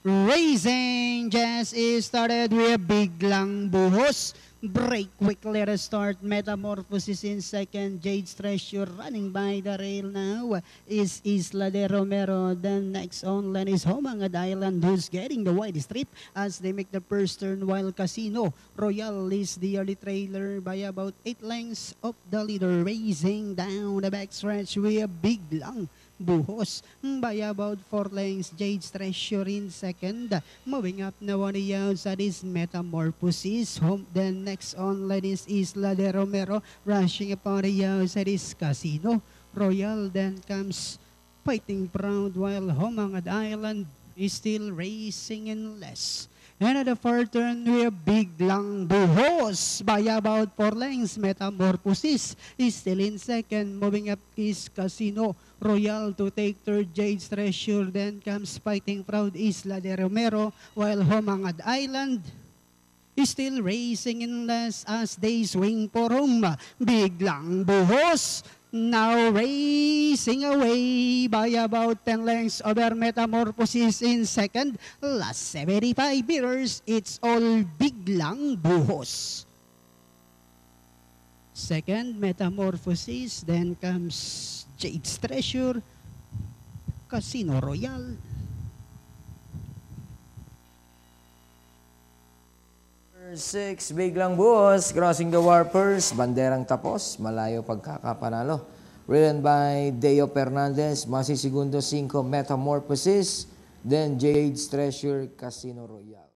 Racing just is started with biglang buhos. Break quick, let us start. Metamorphosis in second. Jade's Treasure running by the rail now is Isla de Romero. Then next on line is Homangad Island, who's getting the wide strip as they make the first turn, while Casino Royal is the early trailer by about 8 lengths of the leader. Racing down the backstretch with biglang buhos by about 4 lengths. Jade's Treasure in second. Moving up now on the outside is Metamorphosis. Then next on line is Isla de Romero. Rushing upon the outside is Casino Royal. Then comes Fighting Proud, while Homangad Island is still racing in less. And at the fourth turn, we have biglang buhos by about 4 lengths. Metamorphosis is still in second. Moving up is Casino Royal to take third. Jade's Treasure. Then comes Fighting Proud, Isla de Romero, while Homangad Island is still racing in less as they swing for home. Biglang buhos now racing away by about 10 lengths over Metamorphosis in second. Last 75 meters, it's all biglang buhos. Second, Metamorphosis. Then comes Jade's Treasure, Casino Royal. 6, biglang buhos, crossing the warpers, banderang tapos, malayo pagkakapanalo. Ridden by Deo Fernandez, Masi Segundo 5, Metamorphosis, then Jade's Treasure, Casino Royal.